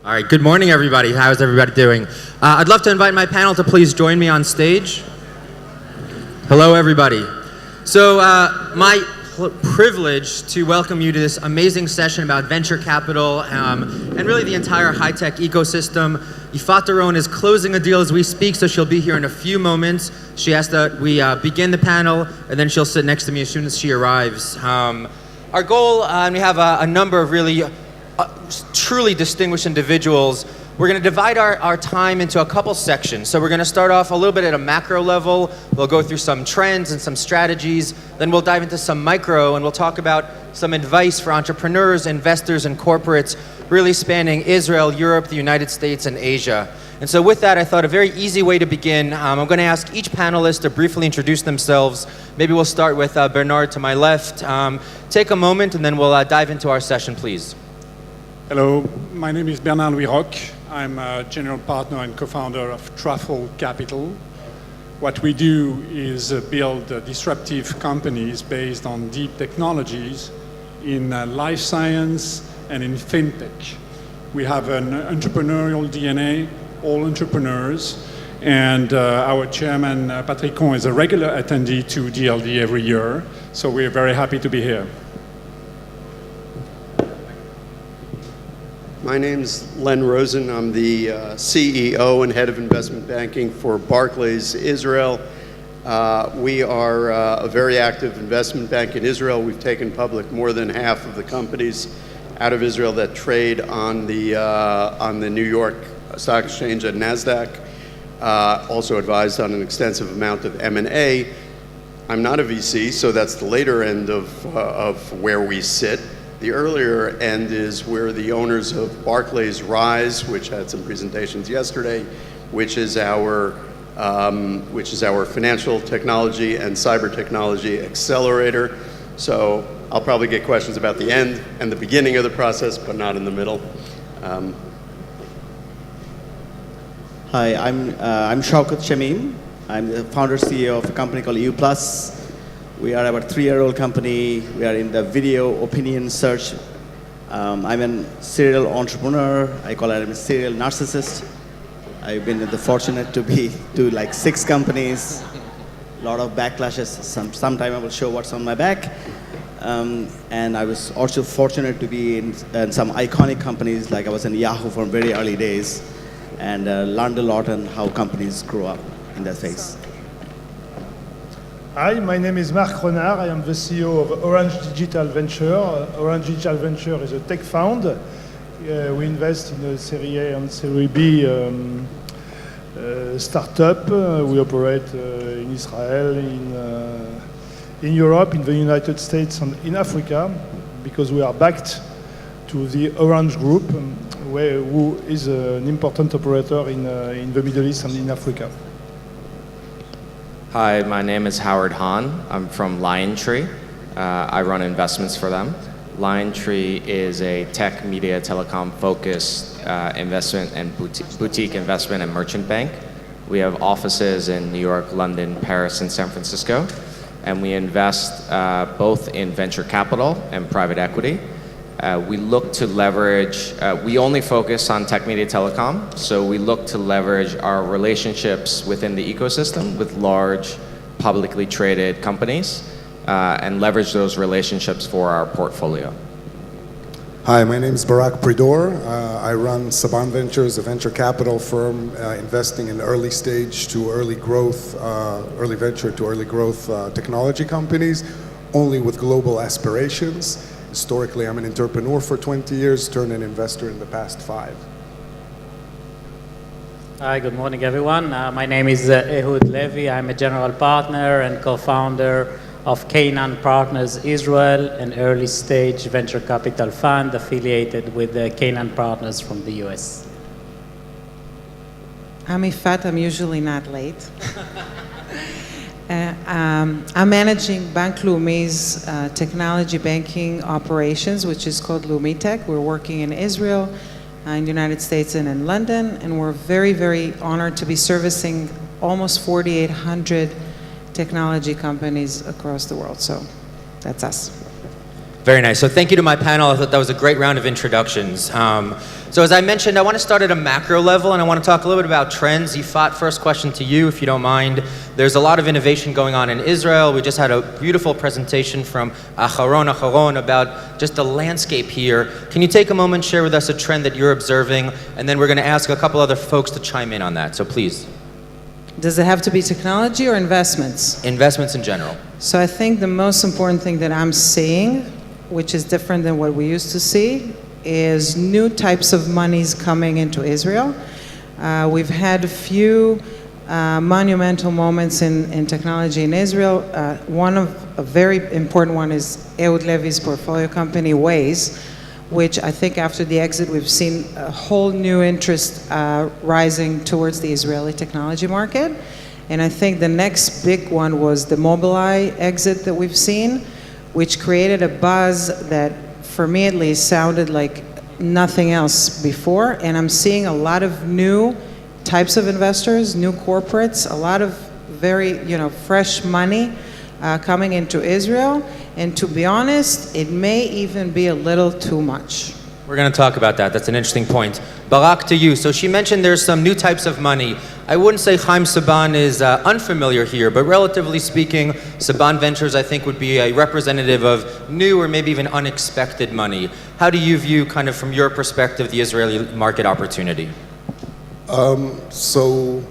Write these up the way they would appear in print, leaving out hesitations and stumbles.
All right, good morning, everybody. How's everybody doing? I'd love to invite my panel to please join me on stage. Hello, everybody. So, my privilege to welcome you to this amazing session about venture capital and really the entire high-tech ecosystem. Yifat Doron is closing a deal as we speak, so she'll be here in a few moments. She asked that we begin the panel, and then she'll sit next to me as soon as she arrives. Our goal, and we have a number of really truly distinguished individuals. We're going to divide our time into a couple sections. So we're going to start off a little bit at a macro level. We'll go through some trends and some strategies. Then we'll dive into some micro, and we'll talk about some advice for entrepreneurs, investors, and corporates, really spanning Israel, Europe, the United States, and Asia. And so with that, I thought a very easy way to begin, I'm going to ask each panelist to briefly introduce themselves. Maybe we'll start with Bernard to my left. Take a moment, and then we'll dive into our session, please. Hello, my name is Bernard Louis Roch. I'm a general partner and co-founder of Truffle Capital. What we do is build disruptive companies based on deep technologies in life science and in fintech. We have an entrepreneurial DNA, all entrepreneurs, and our chairman, Patrick Cohn, is a regular attendee to DLD every year, so we're very happy to be here. My name's Len Rosen. I'm the CEO and head of investment banking for Barclays Israel. We are a very active investment bank in Israel. We've taken public more than half of the companies out of Israel that trade on the New York Stock Exchange and NASDAQ. Also advised on an extensive amount of M&A. I'm not a VC, so that's the later end of where we sit. The earlier end is where the owners of Barclays Rise, which had some presentations yesterday, which is our financial technology and cyber technology accelerator. So I'll probably get questions about the end and the beginning of the process, but not in the middle. Hi, I'm Shaukat Shamim. I'm the founder CEO of a company called EU Plus. We are about a 3-year-old company. We are in the video opinion search. I'm a serial entrepreneur. I call it a serial narcissist. I've been fortunate to do like 6 companies, a lot of backlashes. Sometime I will show what's on my back. And I was also fortunate to be in some iconic companies, like I was in Yahoo from very early days, and learned a lot on how companies grow up in that phase. Hi, my name is Marc Renard. I am the CEO of Orange Digital Venture. Orange Digital Venture is a tech fund. We invest in a Series A and Series B startup. We operate in Israel, in Europe, in the United States, and in Africa, because we are backed to the Orange Group, who is an important operator in the Middle East and in Africa. Hi, my name is Howard Hahn. I'm from LionTree. I run investments for them. LionTree is a tech, media, telecom-focused investment and boutique investment and merchant bank. We have offices in New York, London, Paris, and San Francisco. And we invest both in venture capital and private equity. We look to leverage, we only focus on tech, media, telecom, so we look to leverage our relationships within the ecosystem with large publicly traded companies and leverage those relationships for our portfolio. Hi, my name is Barak Pridor. I run Saban Ventures, a venture capital firm investing in early stage to early growth, early venture to early growth technology companies, only with global aspirations. Historically, I'm an entrepreneur for 20 years, turned an investor in the past 5. Hi, good morning, everyone. My name is Ehud Levy. I'm a general partner and co-founder of Canaan Partners Israel, an early-stage venture capital fund affiliated with Canaan Partners from the US. I'm Yifat. I'm usually not late. I'm managing Bank Leumi's technology banking operations, which is called LeumiTech. We're working in Israel, in the United States, and in London, and we're very, very honored to be servicing almost 4,800 technology companies across the world. So that's us. Very nice. So thank you to my panel. I thought that was a great round of introductions. So as I mentioned, I want to start at a macro level, and I want to talk a little bit about trends. Yifat, first question to you, if you don't mind. There's a lot of innovation going on in Israel. We just had a beautiful presentation from Aharon about just the landscape here. Can you take a moment, share with us a trend that you're observing, and then we're going to ask a couple other folks to chime in on that. So please. Does it have to be technology or investments? Investments in general. So I think the most important thing that I'm seeing, which is different than what we used to see, is new types of monies coming into Israel. We've had a few monumental moments in technology in Israel. A very important one is Ehud Levy's portfolio company, Waze, which I think after the exit we've seen a whole new interest rising towards the Israeli technology market. And I think the next big one was the Mobileye exit that we've seen, which created a buzz that, for me at least, sounded like nothing else before. And I'm seeing a lot of new types of investors, new corporates, a lot of very, fresh money coming into Israel. And to be honest, it may even be a little too much. We're going to talk about that. That's an interesting point. Barak, to you. So she mentioned there's some new types of money. I wouldn't say Chaim Saban is unfamiliar here, but relatively speaking, Saban Ventures, I think, would be a representative of new or maybe even unexpected money. How do you view, kind of from your perspective, the Israeli market opportunity? So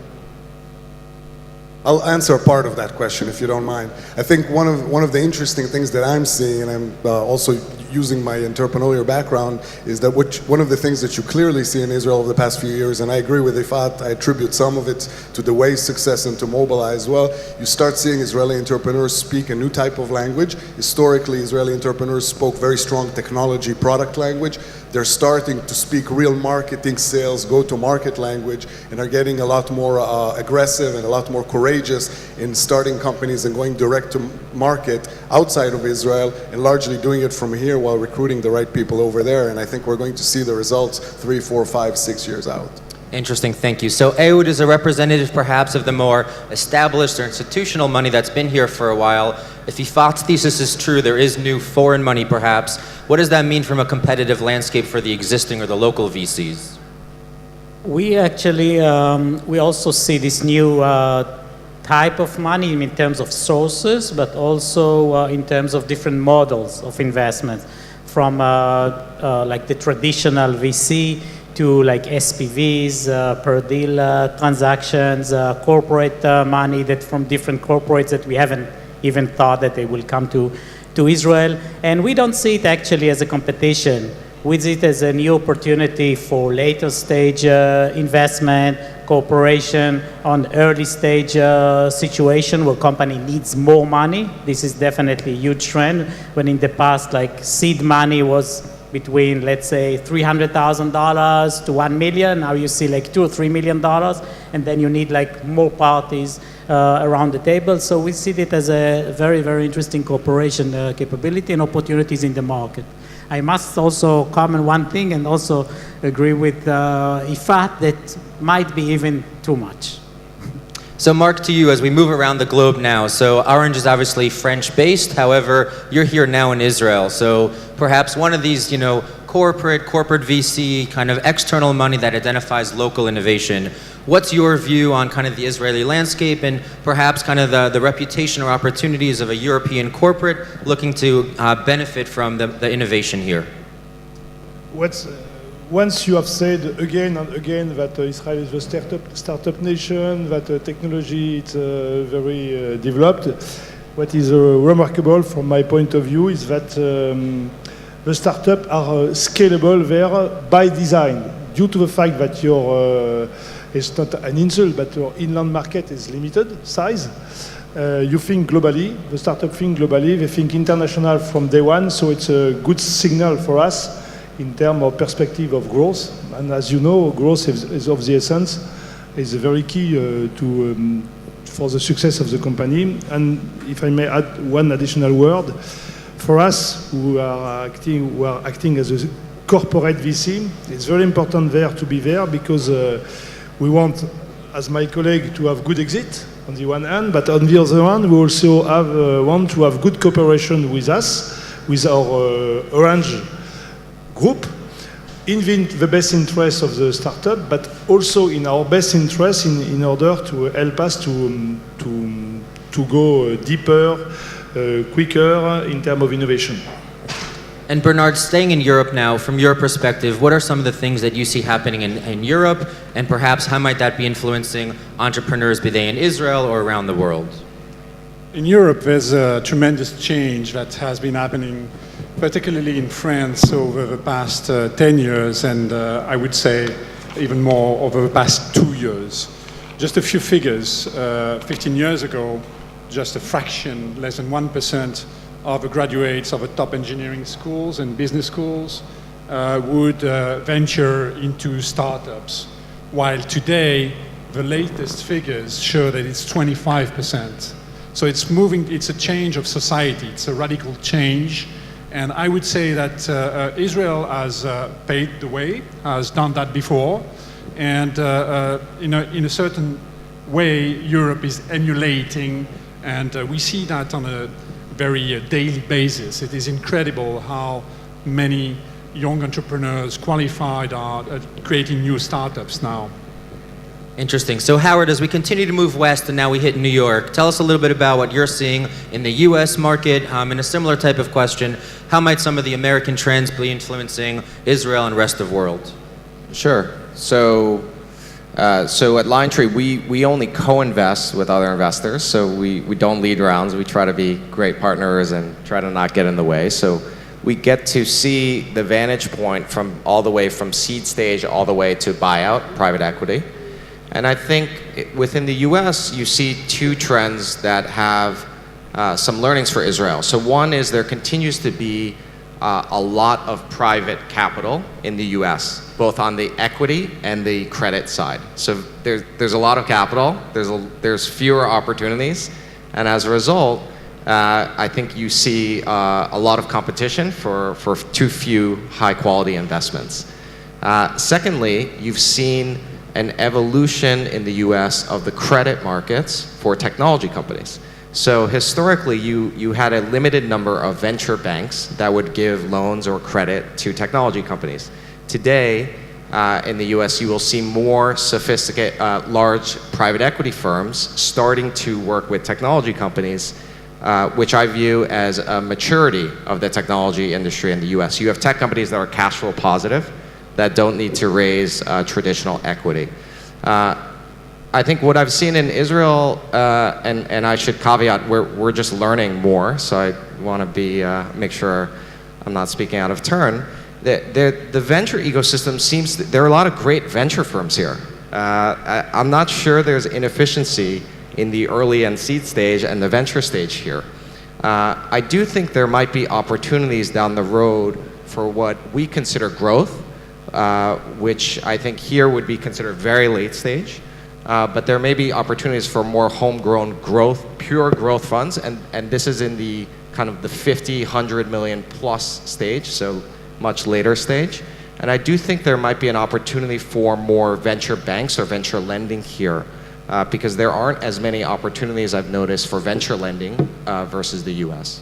I'll answer a part of that question, if you don't mind. I think one of the interesting things that I'm seeing, and I'm also using my entrepreneurial background, is that one of the things that you clearly see in Israel over the past few years, and I agree with Yifat, I attribute some of it to the Waze success and to Mobileye as well, you start seeing Israeli entrepreneurs speak a new type of language. Historically, Israeli entrepreneurs spoke very strong technology product language. They're starting to speak real marketing, sales, go-to-market language, and are getting a lot more aggressive and a lot more courageous in starting companies and going direct to market outside of Israel, and largely doing it from here while recruiting the right people over there. And I think we're going to see the results 3, 4, 5, 6 years out. Interesting, thank you. So Ehud is a representative perhaps of the more established or institutional money that's been here for a while. If Yifat's thesis is true, there is new foreign money perhaps. What does that mean from a competitive landscape for the existing or the local VCs? We actually, we also see this new type of money in terms of sources, but also in terms of different models of investment, from like the traditional VC to like SPVs, per deal transactions, corporate money that from different corporates that we haven't even thought that they will come to Israel. And we don't see it actually as a competition. We see it as a new opportunity for later stage investment, cooperation on early stage situation where company needs more money. This is definitely a huge trend, when in the past like seed money was between, let's say, $300,000 to $1 million. Now you see like $2 or $3 million, and then you need like more parties around the table. So we see it as a very, very interesting cooperation capability and opportunities in the market. I must also comment one thing and also agree with Yifat that might be even too much. So Mark, to you, as we move around the globe now, so Orange is obviously French-based, however, you're here now in Israel, so perhaps one of these, corporate VC, kind of external money that identifies local innovation. What's your view on kind of the Israeli landscape and perhaps kind of the reputation or opportunities of a European corporate looking to benefit from the innovation here? Once you have said again and again that Israel is a startup nation, that technology is very developed, what is remarkable from my point of view is that the startups are scalable there by design, due to the fact that it's not an insult, but your inland market is limited size. You think globally, the startup think globally, they think international from day one, so it's a good signal for us in terms of perspective of growth. And as you know, growth is of the essence, is very key for the success of the company. And if I may add one additional word, for us who are acting as a corporate VC, it's very important there to be there because we want, as my colleague, to have good exit on the one hand, but on the other hand, we also want to have good cooperation with us, with our Orange group in the best interest of the startup, but also in our best interest in order to help us to go deeper, quicker in terms of innovation. And Bernard, staying in Europe now, from your perspective, what are some of the things that you see happening in Europe, and perhaps how might that be influencing entrepreneurs, be they in Israel or around the world? In Europe, there's a tremendous change that has been happening, particularly in France over the past 10 years, and I would say even more over the past 2 years. Just a few figures. 15 years ago, just a fraction, less than 1%, of the graduates of the top engineering schools and business schools would venture into startups, while today the latest figures show that it's 25%. So it's moving, it's a change of society, it's a radical change, and I would say that Israel has paved the way, has done that before, and in a certain way Europe is emulating, and we see that on a very daily basis. It is incredible how many young entrepreneurs qualified are creating new startups now. Interesting. So Howard, as we continue to move west and now we hit New York, tell us a little bit about what you're seeing in the US market. In a similar type of question, how might some of the American trends be influencing Israel and rest of world? Sure. So at LionTree, we only co-invest with other investors, so we don't lead rounds. We try to be great partners and try to not get in the way. So we get to see the vantage point from all the way from seed stage all the way to buyout, private equity. And I think within the US, you see two trends that have some learnings for Israel. So one is there continues to be a lot of private capital in the US, both on the equity and the credit side. So there's a lot of capital, there's fewer opportunities, and as a result, I think you see a lot of competition for too few high quality investments. Secondly, you've seen an evolution in the US of the credit markets for technology companies. So historically, you had a limited number of venture banks that would give loans or credit to technology companies. Today, in the US, you will see more sophisticated, large private equity firms starting to work with technology companies, which I view as a maturity of the technology industry in the US. You have tech companies that are cash flow positive, that don't need to raise traditional equity. I think what I've seen in Israel, and I should caveat, we're just learning more, so I want to make sure I'm not speaking out of turn. The venture ecosystem there are a lot of great venture firms here. I'm not sure there's inefficiency in the early and seed stage and the venture stage here. I do think there might be opportunities down the road for what we consider growth, which I think here would be considered very late stage. But there may be opportunities for more homegrown growth, pure growth funds, and this is in the kind of the 50, 100 million plus stage, so much later stage. And I do think there might be an opportunity for more venture banks or venture lending here, because there aren't as many opportunities I've noticed for venture lending versus the US.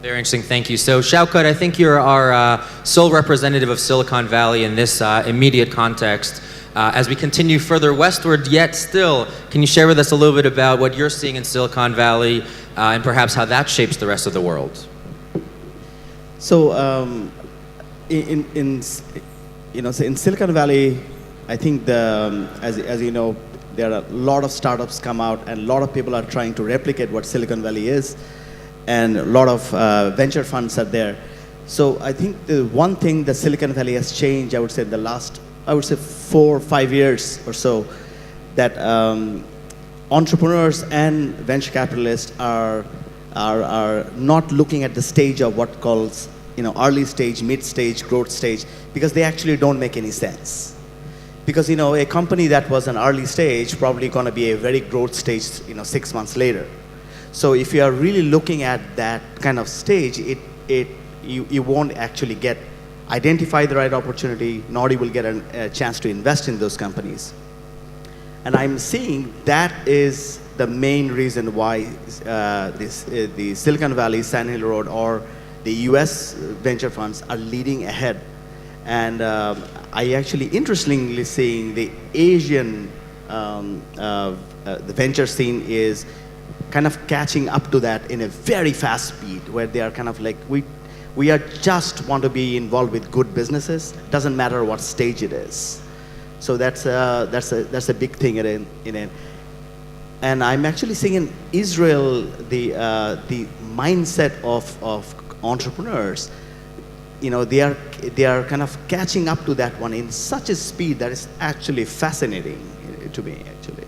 Very interesting, thank you. So Shaukat, I think you're our sole representative of Silicon Valley in this immediate context. As we continue further westward, yet still, can you share with us a little bit about what you're seeing in Silicon Valley and perhaps how that shapes the rest of the world? So, in Silicon Valley, I think as you know, there are a lot of startups come out, and a lot of people are trying to replicate what Silicon Valley is, and a lot of venture funds are there. So I think the one thing that Silicon Valley has changed, I would say, in the last 4 or 5 years or so, that entrepreneurs and venture capitalists are not looking at the stage of what calls early stage, mid stage, growth stage, because they actually don't make any sense. Because a company that was an early stage probably going to be a very growth stage 6 months later. So if you are really looking at that kind of stage, you won't actually identify the right opportunity, nor you will get a chance to invest in those companies. And I'm seeing that is the main reason why the Silicon Valley, Sand Hill Road, or the US venture funds are leading ahead. And I actually interestingly seeing the Asian the venture scene is kind of catching up to that in a very fast speed, where they are kind of like, we are just want to be involved with good businesses, doesn't matter what stage it is. So that's a big thing in it. And I'm actually seeing in Israel the mindset of entrepreneurs. You know, they are kind of catching up to that one in such a speed that is actually fascinating to me, actually.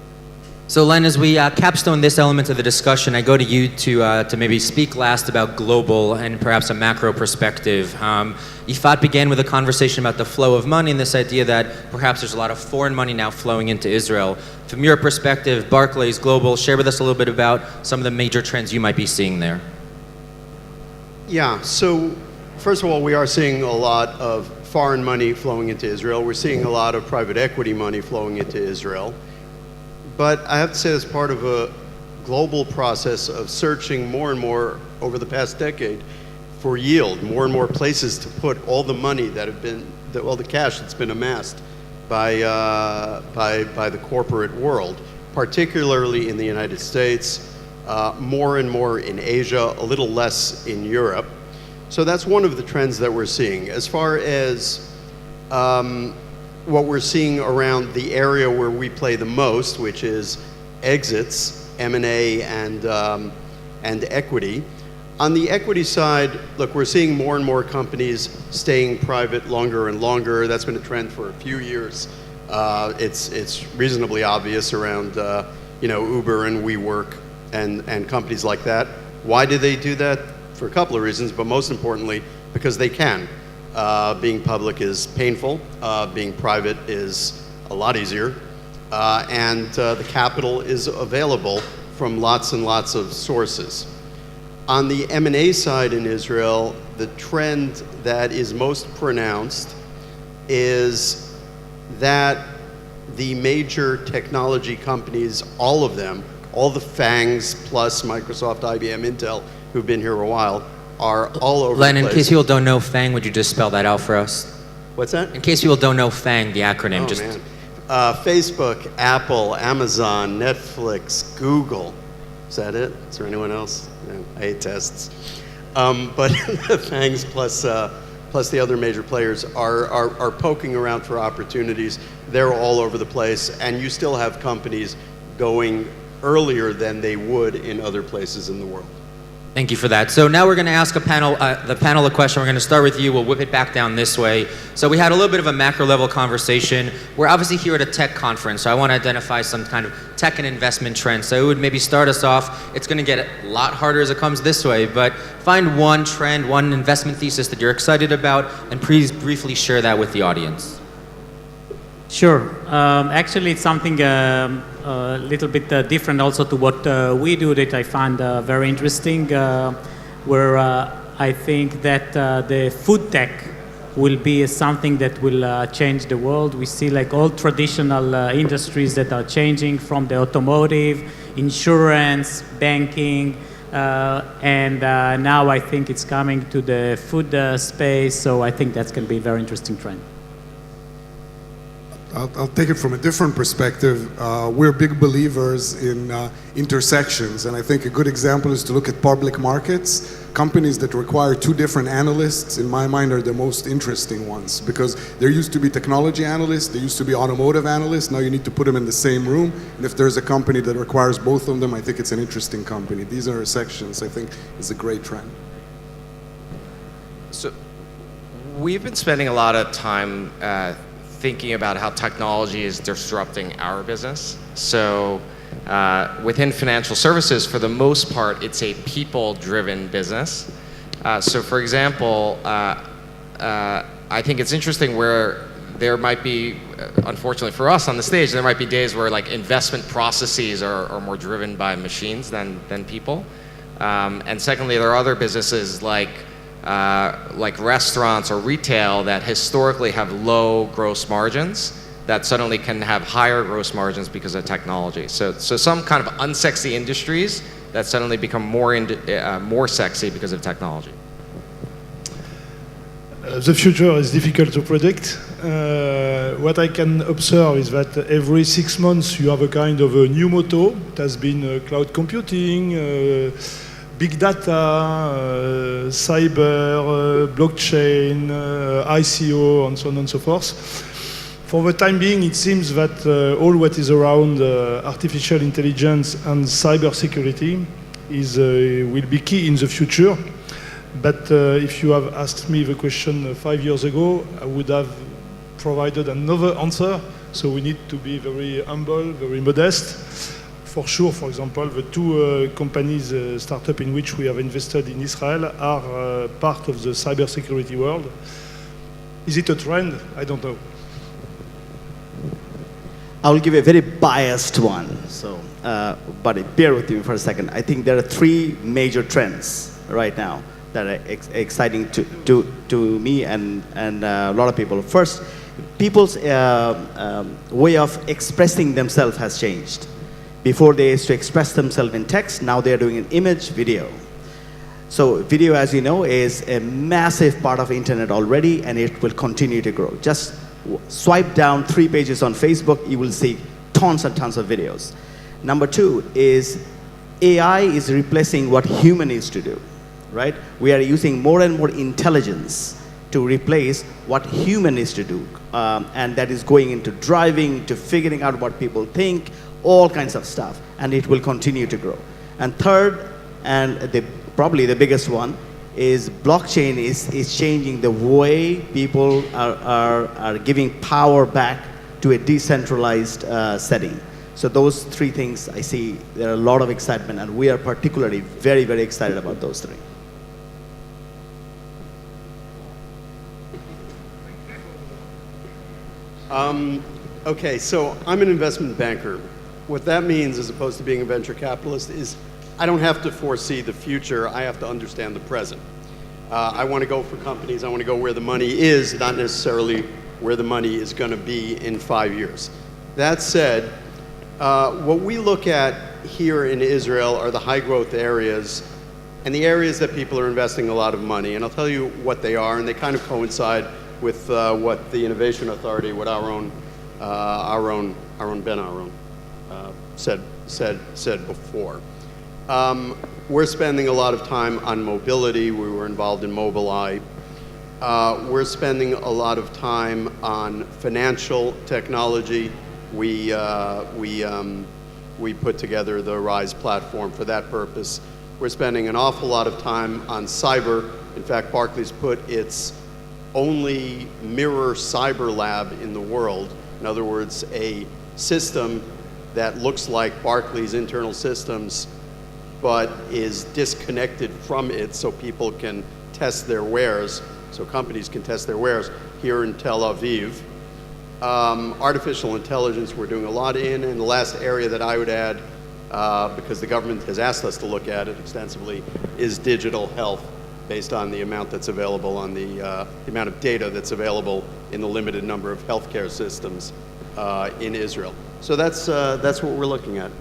So Len, as we capstone this element of the discussion, I go to you to maybe speak last about global and perhaps a macro perspective. Yifat began with a conversation about the flow of money and this idea that perhaps there's a lot of foreign money now flowing into Israel. From your perspective, Barclays Global, share with us a little bit about some of the major trends you might be seeing there. Yeah, so first of all, we are seeing a lot of foreign money flowing into Israel. We're seeing a lot of private equity money flowing into Israel. But I have to say, as part of a global process of searching more and more over the past decade for yield, more and more places to put all the money that have been, all the cash that's been amassed by the corporate world, particularly in the United States, more and more in Asia, a little less in Europe. So that's one of the trends that we're seeing. As far as what we're seeing around the area where we play the most, which is exits, M&A, and equity. On the equity side, look, we're seeing more and more companies staying private longer and longer. That's been a trend for a few years. It's reasonably obvious around Uber and WeWork and companies like that. Why do they do that? For a couple of reasons, but most importantly, because they can. Being public is painful. Being private is a lot easier. And the capital is available from lots and lots of sources. On the M&A side in Israel, the trend that is most pronounced is that the major technology companies, all of them, all the FANGs plus Microsoft, IBM, Intel, who've been here a while, are all over Len, the place. in case people don't know FANG, would you just spell that out for us? What's that? In case people don't know FANG, the acronym, Oh, man. Facebook, Apple, Amazon, Netflix, Google. Is that it? Is there anyone else? No, I hate tests. But the FANGs plus the other major players are poking around for opportunities. They're all over the place, and you still have companies going earlier than they would in other places in the world. Thank you for that. So now we're going to ask the panel a question. We're going to start with you. We'll whip it back down this way. So we had a little bit of a macro level conversation. We're obviously here at a tech conference, so I want to identify some kind of tech and investment trends. So it would maybe start us off. It's going to get a lot harder as it comes this way, but find one trend, one investment thesis that you're excited about, and please briefly share that with the audience. Sure. Actually, it's something a little bit different also to what we do that I find very interesting, where I think that the food tech will be something that will change the world. We see like all traditional industries that are changing, from the automotive, insurance, banking, and now I think it's coming to the food space, so I think that's going to be a very interesting trend. I'll take it from a different perspective. We're big believers in intersections, and I think a good example is to look at public markets. Companies that require two different analysts, in my mind, are the most interesting ones, because there used to be technology analysts, there used to be automotive analysts, now you need to put them in the same room, and if there's a company that requires both of them, I think it's an interesting company. These intersections, I think, is a great trend. So we've been spending a lot of time thinking about how technology is disrupting our business. So within financial services, for the most part, it's a people-driven business. So for example, I think it's interesting where there might be, unfortunately for us on the stage, there might be days where like investment processes are more driven by machines than people. And secondly, there are other businesses like restaurants or retail that historically have low gross margins that suddenly can have higher gross margins because of technology. So some kind of unsexy industries that suddenly become more sexy because of technology. The future is difficult to predict. What I can observe is that every 6 months you have a kind of a new motto. It has been cloud computing, big data, cyber, blockchain, ICO, and so on and so forth. For the time being, it seems that all what is around artificial intelligence and cybersecurity will be key in the future. But if you have asked me the question 5 years ago, I would have provided another answer. So we need to be very humble, very modest. For sure, for example, the two companies, startup in which we have invested in Israel are part of the cybersecurity world. Is it a trend? I don't know. I will give a very biased one. So, but bear with me for a second. I think there are three major trends right now that are exciting to me and a lot of people. First, people's way of expressing themselves has changed. Before they used to express themselves in text, now they're doing an image, video. So video, as you know, is a massive part of the internet already, and it will continue to grow. Just swipe down 3 pages on Facebook, you will see tons and tons of videos. Number two is AI is replacing what human used to do. Right? We are using more and more intelligence to replace what human is to do. And that is going into driving, to figuring out what people think, all kinds of stuff. And it will continue to grow. And third, and probably the biggest one, is blockchain is changing the way people are giving power back to a decentralized setting. So those three things I see, there are a lot of excitement, and we are particularly very, very excited about those three. Okay, so I'm an investment banker. What that means, as opposed to being a venture capitalist, is I don't have to foresee the future. I have to understand the present. I want to go for companies. I want to go where the money is, not necessarily where the money is going to be in 5 years. That said, what we look at here in Israel are the high growth areas and the areas that people are investing a lot of money. And I'll tell you what they are, and they kind of coincide with what the Innovation Authority, what our own Ben Aaron said before. We're spending a lot of time on mobility. We were involved in Mobileye. We're spending a lot of time on financial technology. We put together the RISE platform for that purpose. We're spending an awful lot of time on cyber. In fact, Barclays put its only mirror cyber lab in the world. In other words, a system that looks like Barclays' internal systems, but is disconnected from it so people can test their wares, so companies can test their wares here in Tel Aviv. Artificial intelligence we're doing a lot in, and the last area that I would add, because the government has asked us to look at it extensively, is digital health, based on the amount that's available on the amount of data that's available in the limited number of healthcare systems in Israel. So that's what we're looking at.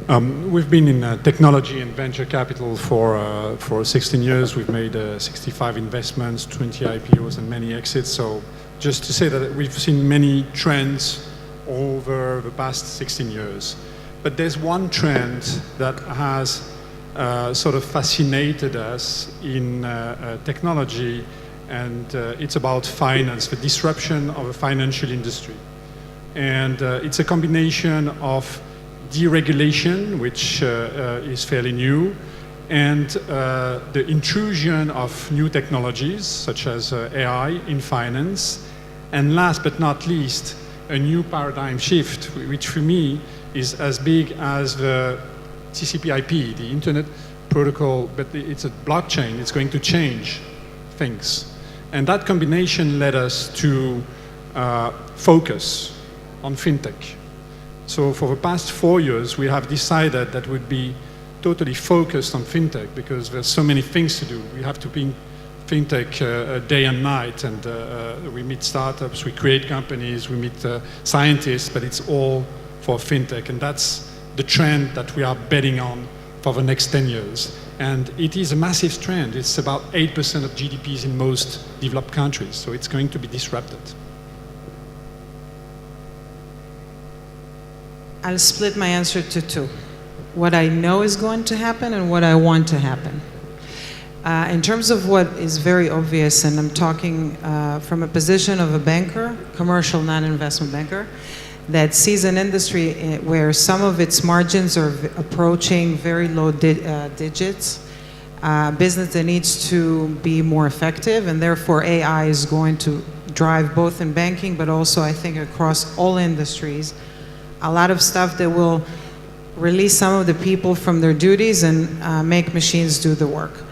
We've been in technology and venture capital for 16 years. We've made 65 investments, 20 IPOs, and many exits. So just to say that we've seen many trends over the past 16 years. But there's one trend that has sort of fascinated us in technology, and it's about finance, the disruption of the financial industry. And it's a combination of deregulation, which is fairly new, and the intrusion of new technologies, such as AI in finance, and last but not least, a new paradigm shift, which for me is as big as the TCP/IP, the Internet Protocol, but it's a blockchain. It's going to change things. And that combination led us to focus on fintech. So for the past 4 years, we have decided that we'd be totally focused on fintech because there's so many things to do. We have to be fintech day and night, and we meet startups, we create companies, we meet scientists, but it's all for fintech. And that's the trend that we are betting on for the next 10 years. And it is a massive trend. It's about 8% of GDPs in most developed countries, so it's going to be disrupted. I'll split my answer to two. What I know is going to happen and what I want to happen. In terms of what is very obvious, and I'm talking from a position of a banker, commercial non-investment banker, that sees an industry where some of its margins are approaching very low digits, business that needs to be more effective, and therefore AI is going to drive both in banking, but also I think across all industries, a lot of stuff that will release some of the people from their duties and make machines do the work.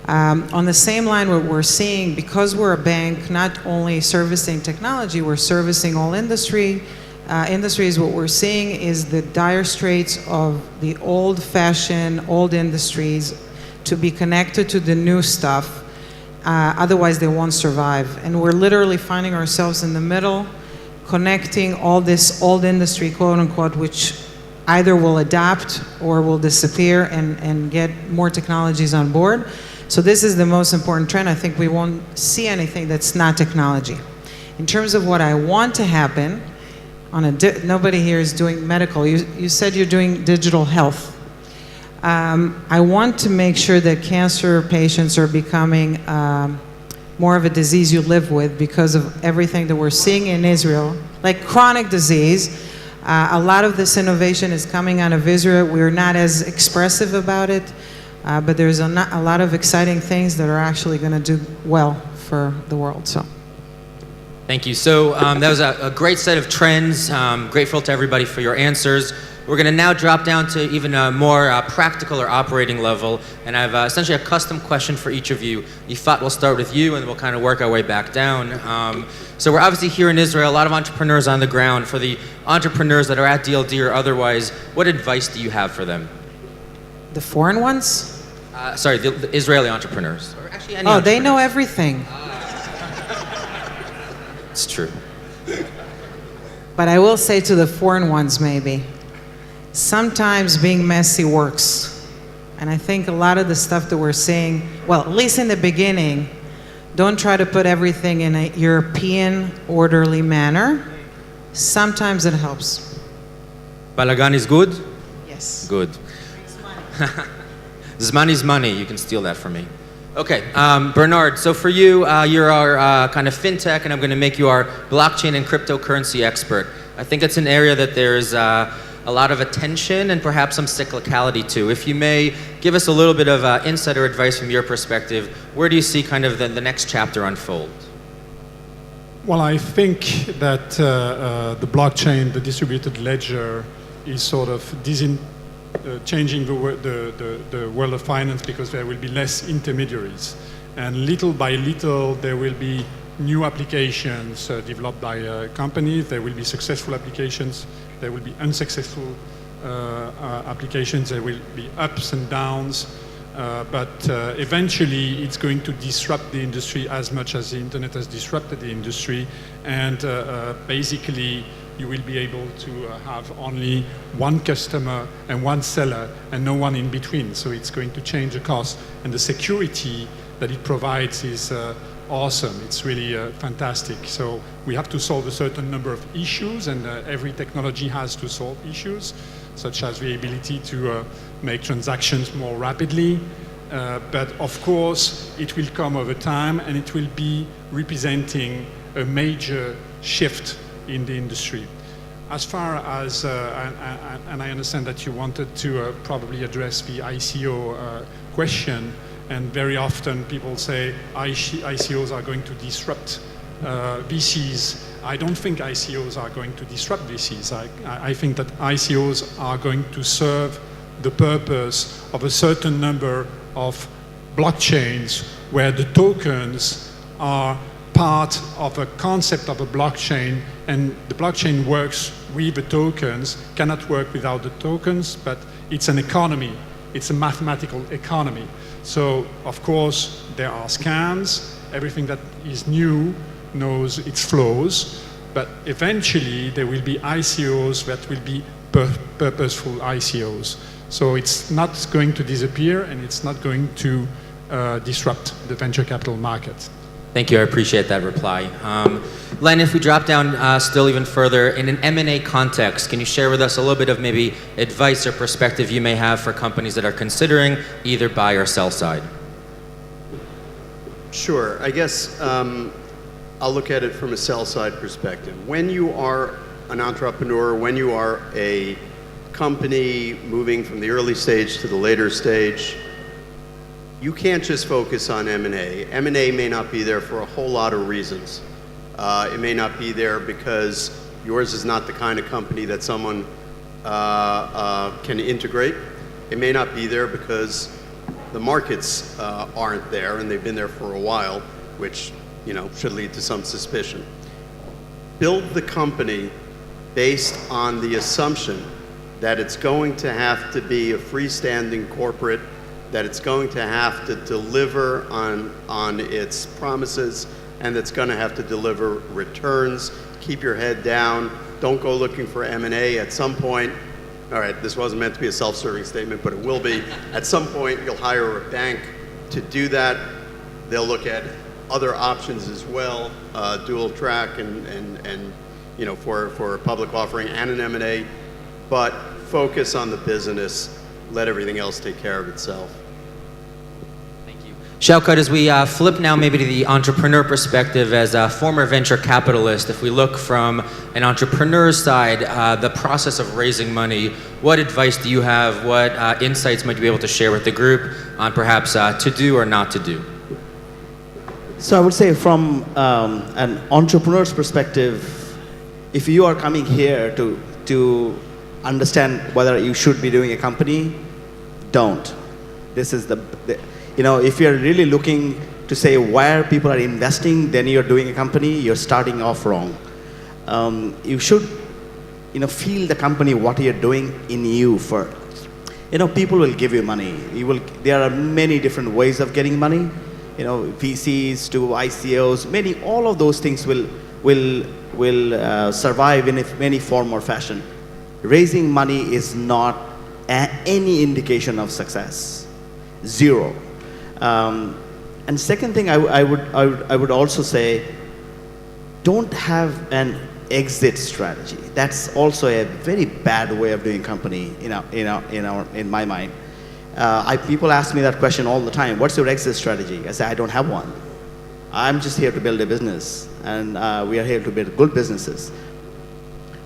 On the same line, what we're seeing, because we're a bank not only servicing technology, we're servicing all industries, what we're seeing is the dire straits of the old-fashioned, old industries to be connected to the new stuff. Otherwise, they won't survive. And we're literally finding ourselves in the middle, connecting all this old industry, quote unquote, which either will adapt or will disappear and get more technologies on board. So this is the most important trend. I think we won't see anything that's not technology. In terms of what I want to happen, nobody here is doing medical. You said you're doing digital health. I want to make sure that cancer patients are becoming more of a disease you live with because of everything that we're seeing in Israel, like chronic disease. A lot of this innovation is coming out of Israel. We're not as expressive about it, but there's a lot of exciting things that are actually going to do well for the world. So. Thank you. So that was a great set of trends. Grateful to everybody for your answers. We're going to now drop down to even a more practical or operating level, and I have essentially a custom question for each of you. Yifat, we'll start with you, and we'll kind of work our way back down. So we're obviously here in Israel, a lot of entrepreneurs on the ground. For the entrepreneurs that are at DLD or otherwise, what advice do you have for them? The foreign ones? Sorry, the Israeli entrepreneurs. Or actually any they know everything. It's true. But I will say to the foreign ones maybe, sometimes being messy works. And I think a lot of the stuff that we're seeing, well, at least in the beginning, don't try to put everything in a European orderly manner. Sometimes it helps. Balagan is good? Yes. Good. Zman is money. You can steal that from me. Okay, Bernard, so for you, you're our kind of fintech, and I'm going to make you our blockchain and cryptocurrency expert. I think it's an area that there's a lot of attention and perhaps some cyclicality to. If you may, give us a little bit of insider advice from your perspective. Where do you see kind of the next chapter unfold? Well, I think that the blockchain, the distributed ledger, is sort of changing the world of finance because there will be less intermediaries. And little by little, there will be new applications developed by companies. There will be successful applications. There will be unsuccessful applications. There will be ups and downs. But eventually, it's going to disrupt the industry as much as the internet has disrupted the industry. And basically, you will be able to have only one customer and one seller and no one in between. So it's going to change the cost. And the security that it provides is awesome. It's really fantastic. So we have to solve a certain number of issues, and every technology has to solve issues, such as the ability to make transactions more rapidly. But of course, it will come over time, and it will be representing a major shift in the industry. As far as, and I understand that you wanted to probably address the ICO question, and very often people say ICOs are going to disrupt VCs. I don't think ICOs are going to disrupt VCs. I think that ICOs are going to serve the purpose of a certain number of blockchains where the tokens are part of a concept of a blockchain, and the blockchain works with the tokens, cannot work without the tokens, but it's an economy. It's a mathematical economy. So, of course, there are scams. Everything that is new knows its flaws, but eventually there will be ICOs that will be purposeful ICOs. So it's not going to disappear, and it's not going to disrupt the venture capital market. Thank you. I appreciate that reply. Len, if we drop down still even further, in an M&A context, can you share with us a little bit of maybe advice or perspective you may have for companies that are considering either buy or sell side? Sure. I guess I'll look at it from a sell side perspective. When you are an entrepreneur, when you are a company moving from the early stage to the later stage, you can't just focus on M&A. M&A may not be there for a whole lot of reasons. It may not be there because yours is not the kind of company that someone can integrate. It may not be there because the markets aren't there, and they've been there for a while, which should lead to some suspicion. Build the company based on the assumption that it's going to have to be a freestanding corporate, that it's going to have to deliver on its promises, and that's going to have to deliver returns. Keep your head down. Don't go looking for M&A. At some point, all right, this wasn't meant to be a self-serving statement, but it will be. At some point, you'll hire a bank to do that. They'll look at other options as well, dual track and for a public offering and an M&A, but focus on the business. Let everything else take care of itself. Shaukat, as we flip now maybe to the entrepreneur perspective, as a former venture capitalist, if we look from an entrepreneur's side, the process of raising money, what advice do you have? What insights might you be able to share with the group on perhaps to do or not to do? So I would say from an entrepreneur's perspective, if you are coming here to understand whether you should be doing a company, don't. This is if you're really looking to say where people are investing, then you're doing a company, you're starting off wrong. You should, feel the company, what you're doing in you first. People will give you money. There are many different ways of getting money. VCs to ICOs, all of those things will survive in any form or fashion. Raising money is not any indication of success. Zero. And second thing, I would also say, don't have an exit strategy. That's also a very bad way of doing company in my mind. People ask me that question all the time. What's your exit strategy? I say, I don't have one. I'm just here to build a business, and we are here to build good businesses.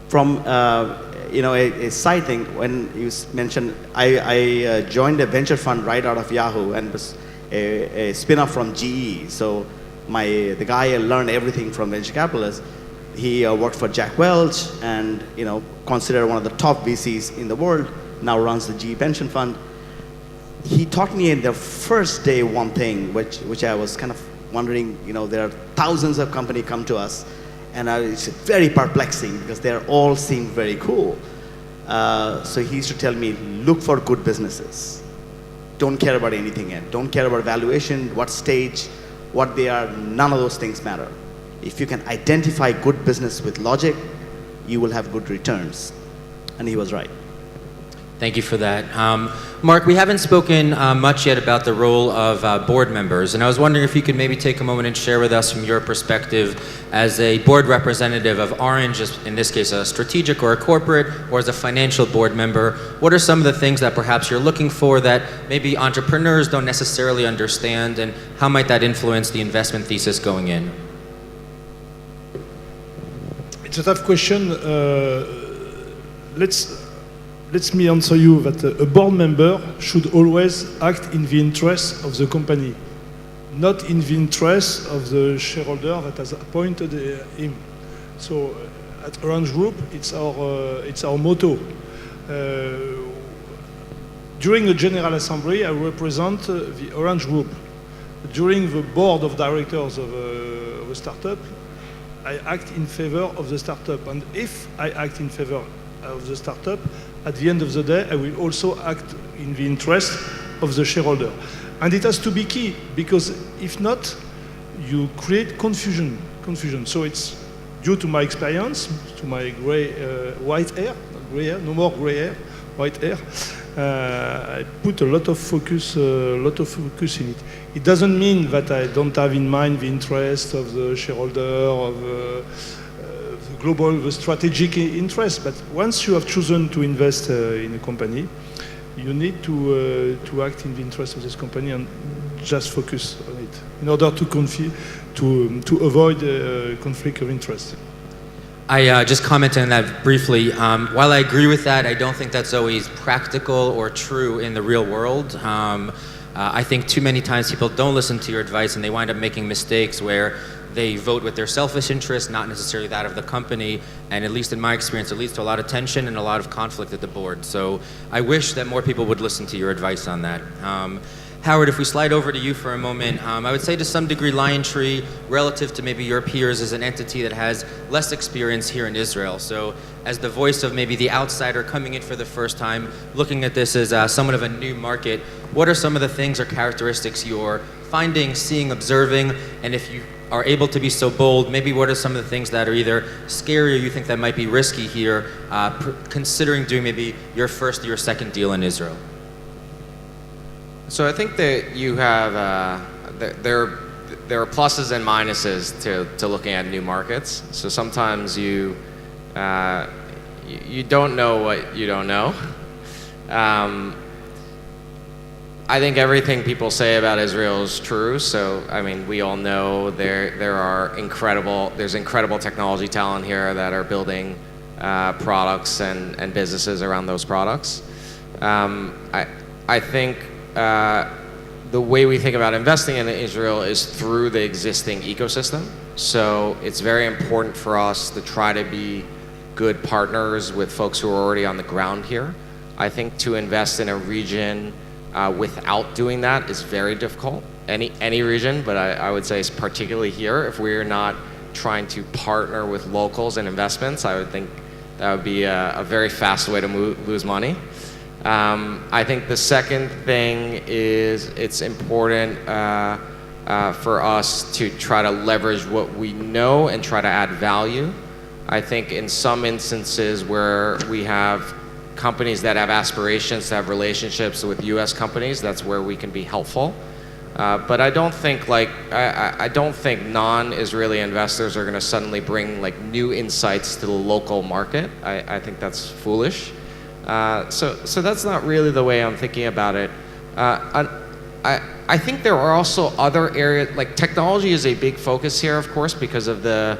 From a side thing, when you mentioned, I joined a venture fund right out of Yahoo, and was a spin-off from GE. So the guy I learned everything from venture capitalists. He worked for Jack Welch, and considered one of the top VCs in the world. Now runs the GE pension fund. He taught me in the first day one thing, which I was kind of wondering. There are thousands of companies come to us, and it's very perplexing because they all seem very cool. So he used to tell me, look for good businesses. Don't care about anything else. Don't care about valuation, what stage, what they are. None of those things matter. If you can identify good business with logic, you will have good returns. And he was right. Thank you for that. Mark, we haven't spoken much yet about the role of board members, and I was wondering if you could maybe take a moment and share with us from your perspective as a board representative of Orange, in this case a strategic or a corporate, or as a financial board member, what are some of the things that perhaps you're looking for that maybe entrepreneurs don't necessarily understand, and how might that influence the investment thesis going in? It's a tough question. Let me answer you that a board member should always act in the interest of the company, not in the interest of the shareholder that has appointed him. So at Orange Group, it's our motto. During the General Assembly, I represent the Orange Group. During the board of directors of a startup, I act in favor of the startup. And if I act in favor of the startup, at the end of the day, I will also act in the interest of the shareholder. And it has to be key, because if not, you create confusion. So it's due to my experience, to my white hair, no more gray hair, white hair. I put a lot of focus in it. It doesn't mean that I don't have in mind the interest of the shareholder, of the global, the strategic interest. But once you have chosen to invest in a company, you need to act in the interest of this company and just focus on it in order to avoid conflict of interest. I just commented on that briefly. While I agree with that, I don't think that's always practical or true in the real world. I think too many times people don't listen to your advice and they wind up making mistakes where they vote with their selfish interest, not necessarily that of the company. And at least in my experience, it leads to a lot of tension and a lot of conflict at the board. So I wish that more people would listen to your advice on that. Howard, if we slide over to you for a moment, I would say to some degree LionTree, relative to maybe your peers, is an entity that has less experience here in Israel. So as the voice of maybe the outsider coming in for the first time, looking at this as somewhat of a new market, what are some of the things or characteristics you're finding, seeing, observing, and if you are able to be so bold, maybe what are some of the things that are either scary or you think that might be risky here, considering doing maybe your first or your second deal in Israel? So I think that you have there are pluses and minuses to looking at new markets. So sometimes you don't know what you don't know. I think everything people say about Israel is true. So I mean, we all know there's incredible technology talent here that are building products and businesses around those products. I think the way we think about investing in Israel is through the existing ecosystem. So it's very important for us to try to be good partners with folks who are already on the ground here. I think to invest in a region without doing that is very difficult. Any region, but I would say it's particularly here. If we're not trying to partner with locals in investments, I would think that would be a very fast way to lose money. I think the second thing is it's important for us to try to leverage what we know and try to add value. I think in some instances where we have companies that have aspirations to have relationships with U.S. companies, that's where we can be helpful. But I don't think I don't think non-Israeli investors are going to suddenly bring like new insights to the local market. I think that's foolish. So that's not really the way I'm thinking about it. I think there are also other areas, like technology is a big focus here, of course, because of the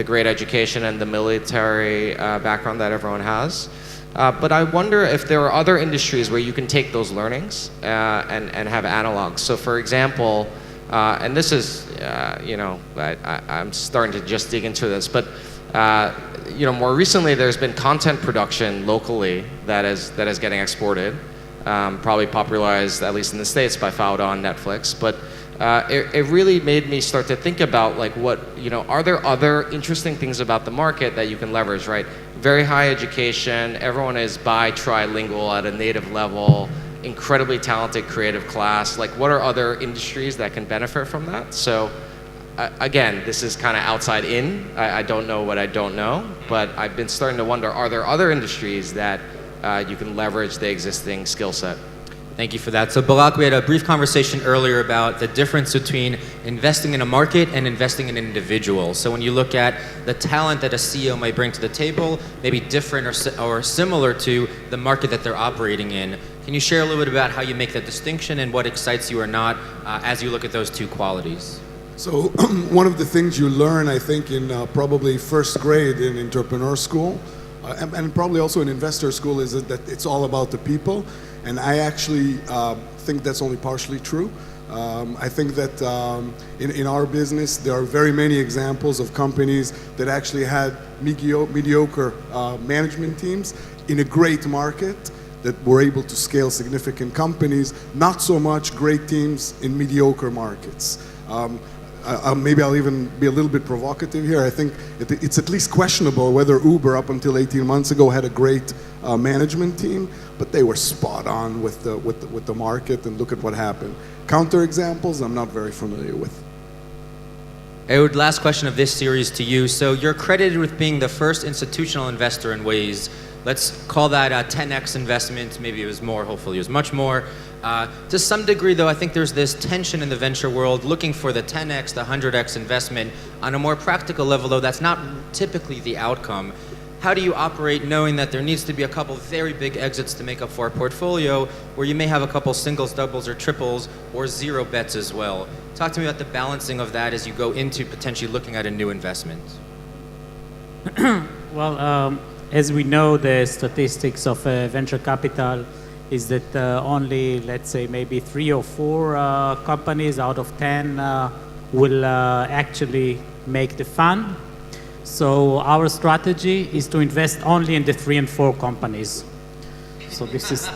great education and the military background that everyone has. But I wonder if there are other industries where you can take those learnings and have analogs. So for example, and this is, I'm starting to just dig into this, but more recently there's been content production locally that is getting exported, probably popularized, at least in the States, by Fauda on Netflix. But it really made me start to think about are there other interesting things about the market that you can leverage, right? Very high education, everyone is trilingual at a native level, incredibly talented creative class. Like, what are other industries that can benefit from that? So again, this is kind of outside in. I don't know what I don't know, but I've been starting to wonder, are there other industries that you can leverage the existing skill set? Thank you for that. So Barak, we had a brief conversation earlier about the difference between investing in a market and investing in an individual. So when you look at the talent that a CEO might bring to the table, maybe different or similar to the market that they're operating in, can you share a little bit about how you make that distinction and what excites you or not as you look at those two qualities? So one of the things you learn, I think, in probably first grade in entrepreneur school, and probably also in investor school, is that it's all about the people. And I actually think that's only partially true. I think that in our business, there are very many examples of companies that actually had mediocre management teams in a great market that were able to scale significant companies, not so much great teams in mediocre markets. Maybe I'll even be a little bit provocative here. I think it's at least questionable whether Uber, up until 18 months ago, had a great management team, but they were spot on with the market, and look at what happened. Counter examples, I'm not very familiar with. Ehud, last question of this series to you. So you're credited with being the first institutional investor in Waze Let's call that a 10x investment. Maybe it was more, hopefully it was much more. To some degree, though, I think there's this tension in the venture world looking for the 10x, the 100x investment. On a more practical level, though, that's not typically the outcome. How do you operate knowing that there needs to be a couple very big exits to make up for a portfolio where you may have a couple singles, doubles, or triples, or zero bets as well? Talk to me about the balancing of that as you go into potentially looking at a new investment. Well, as we know, the statistics of venture capital is that only, let's say, maybe 3 or 4 companies out of 10 will actually make the fund. So our strategy is to invest only in the 3 and 4 companies. So this is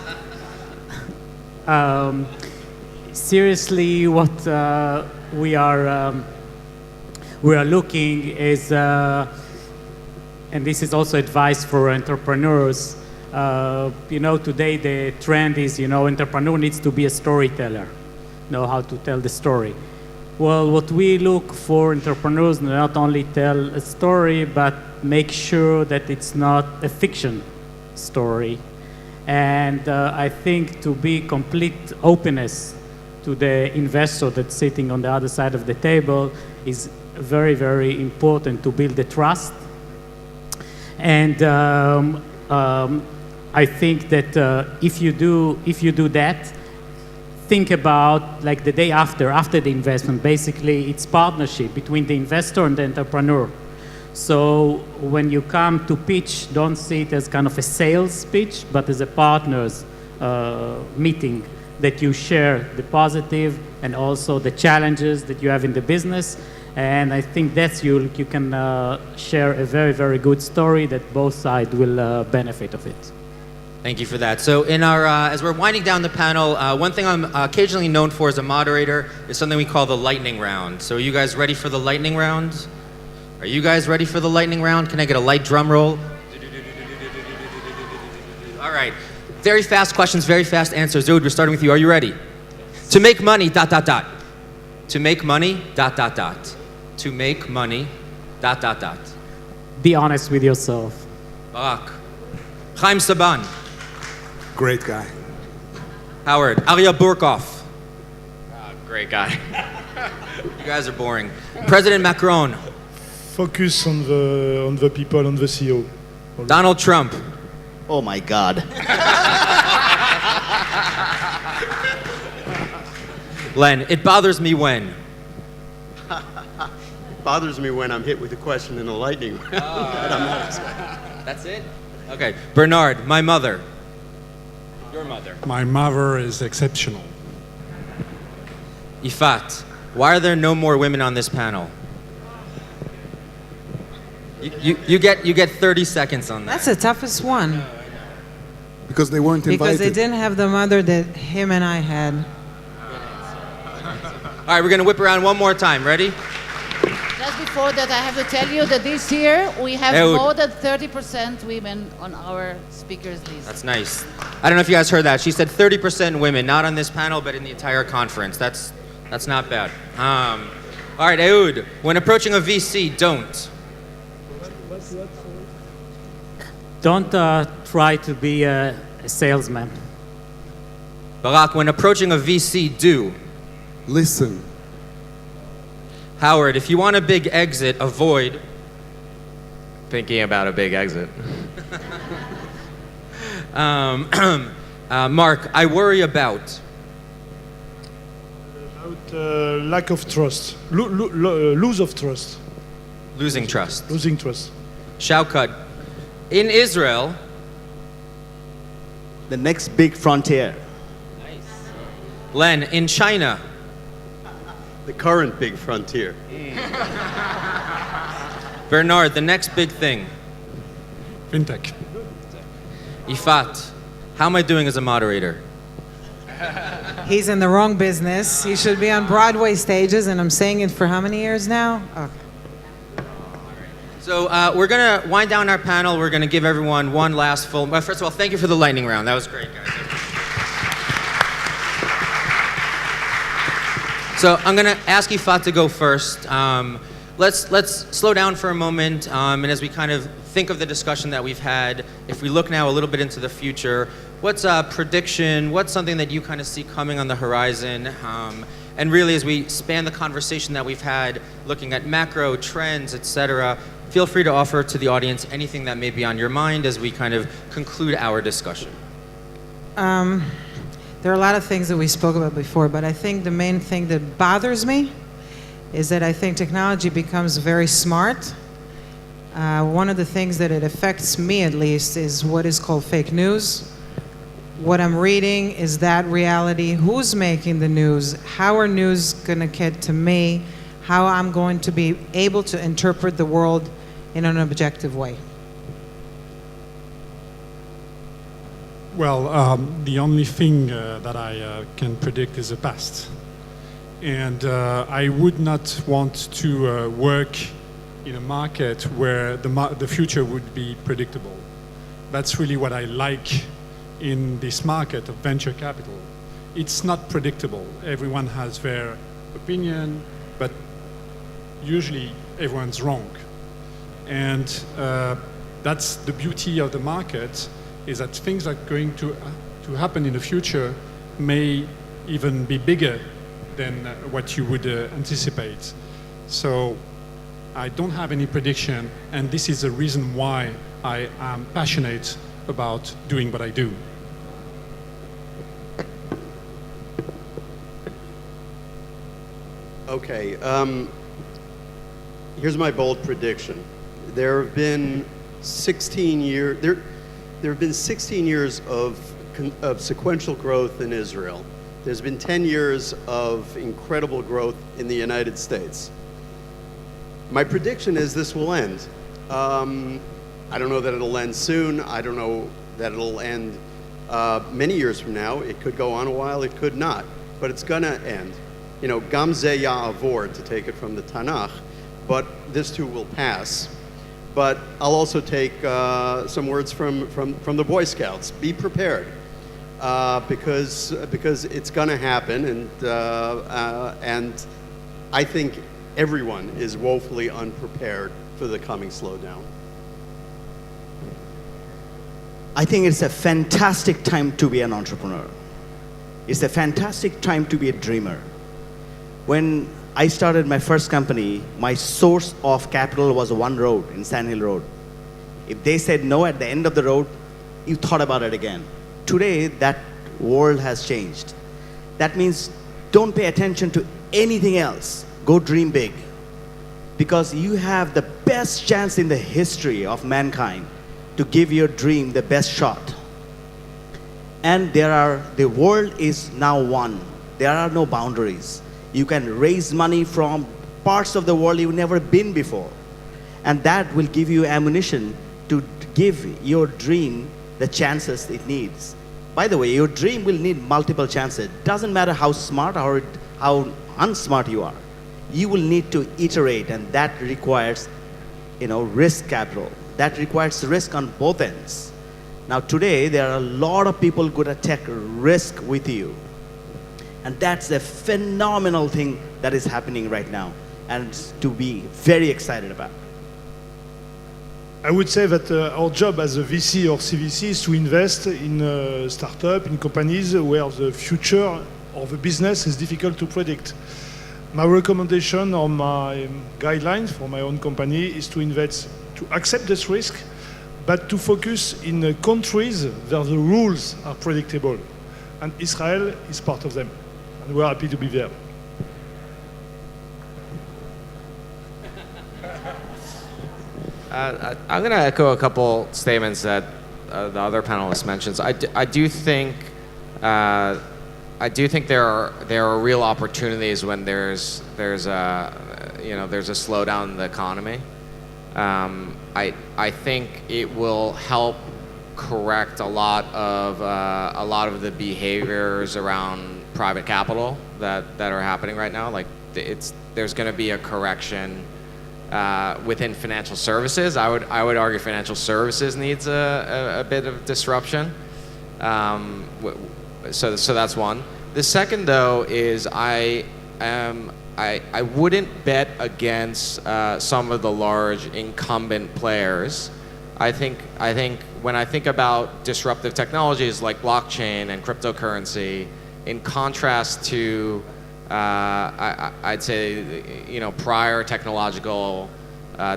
seriously what we are looking is, and this is also advice for entrepreneurs. Today the trend is, entrepreneur needs to be a storyteller, know how to tell the story. Well, what we look for entrepreneurs, not only tell a story, but make sure that it's not a fiction story. And I think to be complete openness to the investor that's sitting on the other side of the table is very, very important to build the trust. And I think that if you do that, think about like the day after the investment. Basically, it's partnership between the investor and the entrepreneur. So when you come to pitch, don't see it as kind of a sales pitch, but as a partners meeting that you share the positive and also the challenges that you have in the business. And I think that's you can share a very, very good story that both sides will benefit of it. Thank you for that. So in our, as we're winding down the panel, one thing I'm occasionally known for as a moderator is something we call the lightning round. So are you guys ready for the lightning round? Are you guys ready for the lightning round? Can I get a light drum roll? All right. Very fast questions, very fast answers. Dude, we're starting with you. Are you ready? To make money, ... To make money, ... To make money, ... Be honest with yourself. Barak. Chaim Saban. Great guy. Howard. Arya Burkov. Great guy. You guys are boring. President Macron. Focus on the people, on the CEO. Donald Trump. Oh my God. Len. It bothers me when. Bothers me when I'm hit with a question in a lightning round that I'm not expecting. That's it? Okay. Bernard. My mother. Your mother. My mother is exceptional. Ifat. Why are there no more women on this panel? You get 30 seconds on that. That's the toughest one. Because they weren't invited. Because they didn't have the mother that him and I had. All right, we're going to whip around one more time. Ready? Just before that, I have to tell you that this year we have more than 30% women on our speakers list. That's nice. I don't know if you guys heard that. She said 30% women, not on this panel, but in the entire conference. That's not bad. All right, Ehud, when approaching a VC, don't. Don't try to be a salesman. Barak, when approaching a VC, do. Listen. Howard, if you want a big exit, avoid. Thinking about a big exit. Mark, I worry about. Lack of trust. Lose of trust. Losing trust. Losing trust. Shaukat, in Israel. The next big frontier. Len, in China. The current big frontier. Bernard, the next big thing. Fintech. Ifat, how am I doing as a moderator? He's in the wrong business. He should be on Broadway stages, and I'm saying it for how many years now? Okay. So we're going to wind down our panel. We're going to give everyone one last full... First of all, thank you for the lightning round. That was great, guys. So I'm going to ask Ifat to go first. Let's slow down for a moment, and as we kind of think of the discussion that we've had, if we look now a little bit into the future, what's a prediction, what's something that you kind of see coming on the horizon? And really, as we span the conversation that we've had, looking at macro trends, et cetera, feel free to offer to the audience anything that may be on your mind as we kind of conclude our discussion. There are a lot of things that we spoke about before, but I think the main thing that bothers me is that I think technology becomes very smart. One of the things that it affects me, at least, is what is called fake news. What I'm reading, is that reality? Who's making the news? How are news going to get to me? How I'm going to be able to interpret the world in an objective way? Well, the only thing that I can predict is the past. And I would not want to work in a market where the future would be predictable. That's really what I like in this market of venture capital. It's not predictable. Everyone has their opinion, but usually everyone's wrong. And that's the beauty of the market, is that things that are going to happen in the future may even be bigger than what you would anticipate. So I don't have any prediction, and this is the reason why I am passionate about doing what I do. Okay, here's my bold prediction. There have been 16 years. There have been 16 years of sequential growth in Israel. There's been 10 years of incredible growth in the United States. My prediction is this will end. I don't know that it'll end soon. I don't know that it'll end many years from now. It could go on a while, it could not, but it's gonna end. You know, Gam ze ya'avor, to take it from the Tanakh, but this too will pass. But I'll also take some words from the Boy Scouts. Be prepared, because it's going to happen, and I think everyone is woefully unprepared for the coming slowdown. I think it's a fantastic time to be an entrepreneur. It's a fantastic time to be a dreamer. When I started my first company, my source of capital was one road, in Sand Hill Road. If they said no at the end of the road, you thought about it again. Today, that world has changed. That means don't pay attention to anything else. Go dream big. Because you have the best chance in the history of mankind to give your dream the best shot. And the world is now one. There are no boundaries. You can raise money from parts of the world you've never been before. And that will give you ammunition to give your dream the chances it needs. By the way, your dream will need multiple chances. Doesn't matter how smart or how unsmart you are. You will need to iterate, and that requires, risk capital. That requires risk on both ends. Now today, there are a lot of people going to take risk with you. And that's a phenomenal thing that is happening right now, and to be very excited about. I would say that our job as a VC or CVC is to invest in startups, in companies where the future of the business is difficult to predict. My recommendation or my guidelines for my own company is to invest, to accept this risk, but to focus in countries where the rules are predictable. And Israel is part of them. And we're happy to be there. I'm going to echo a couple statements that the other panelists mentioned. I do think there are real opportunities when there's a slowdown in the economy. I think it will help correct a lot of the behaviors around private capital that are happening right now. Like there's going to be a correction within financial services. I would argue financial services needs a bit of disruption. So that's one. The second, though, is I wouldn't bet against some of the large incumbent players I think when I think about disruptive technologies like blockchain and cryptocurrency, in contrast to I'd say prior technological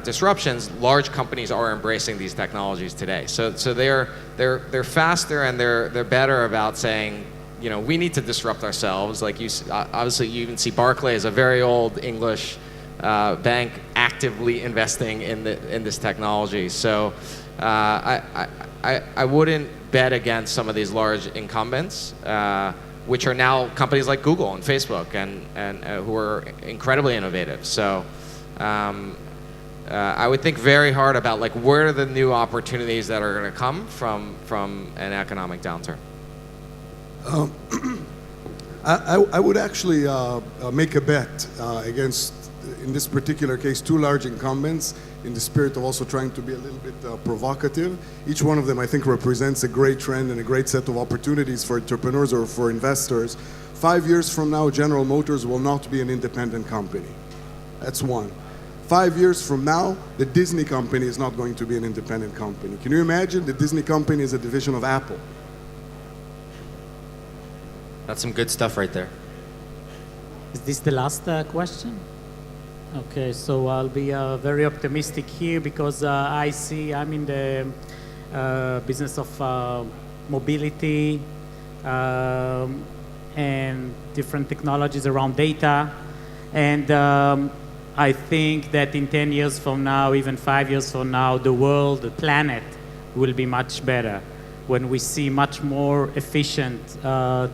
disruptions, large companies are embracing these technologies today. So they're faster and they're better about saying, we need to disrupt ourselves. Like obviously you even see Barclays, a very old English bank, actively investing in this technology. So I wouldn't bet against some of these large incumbents, which are now companies like Google and Facebook and who are incredibly innovative. So I would think very hard about where are the new opportunities that are going to come from an economic downturn. I would actually make a bet against, in this particular case, two large incumbents, in the spirit of also trying to be a little bit provocative. Each one of them, I think, represents a great trend and a great set of opportunities for entrepreneurs or for investors. 5 years from now, General Motors will not be an independent company. That's one. 5 years from now, the Disney company is not going to be an independent company. Can you imagine? The Disney company is a division of Apple. That's some good stuff right there. Is this the last question? Okay, so I'll be very optimistic here because I'm in the business of mobility and different technologies around data. And I think that in 10 years from now, even 5 years from now, the world, the planet will be much better when we see much more efficient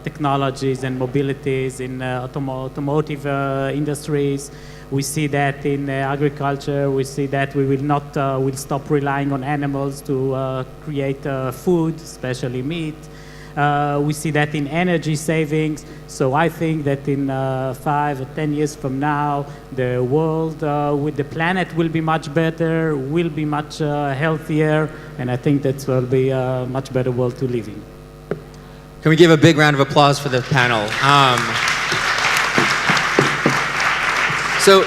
technologies and mobilities in automotive industries. We see that in agriculture. We see that we will stop relying on animals to create food, especially meat. We see that in energy savings. So I think that in 5 or 10 years from now, the world with the planet will be much better, will be much healthier, and I think that will be a much better world to live in. Can we give a big round of applause for the panel? So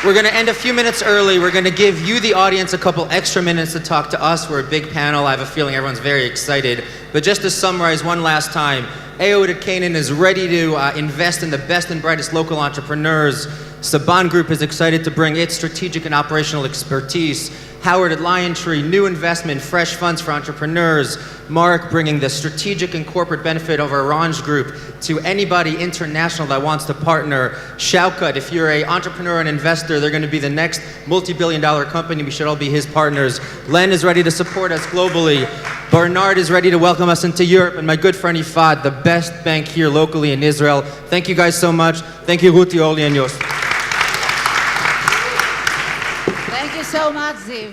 we're going to end a few minutes early. We're going to give you, the audience, a couple extra minutes to talk to us. We're a big panel. I have a feeling everyone's very excited. But just to summarize one last time, Ehud Canaan is ready to invest in the best and brightest local entrepreneurs. Saban Group is excited to bring its strategic and operational expertise. Howard at LionTree, new investment, fresh funds for entrepreneurs. Mark bringing the strategic and corporate benefit of Orange Group to anybody international that wants to partner. Shaukat, if you're an entrepreneur and investor, they're going to be the next multi-billion-dollar company. We should all be his partners. Len is ready to support us globally. Bernard is ready to welcome us into Europe. And my good friend Ifad, the best bank here locally in Israel. Thank you guys so much. Thank you, Ruti, Oli, and Yos. Thank you so much, Ziv.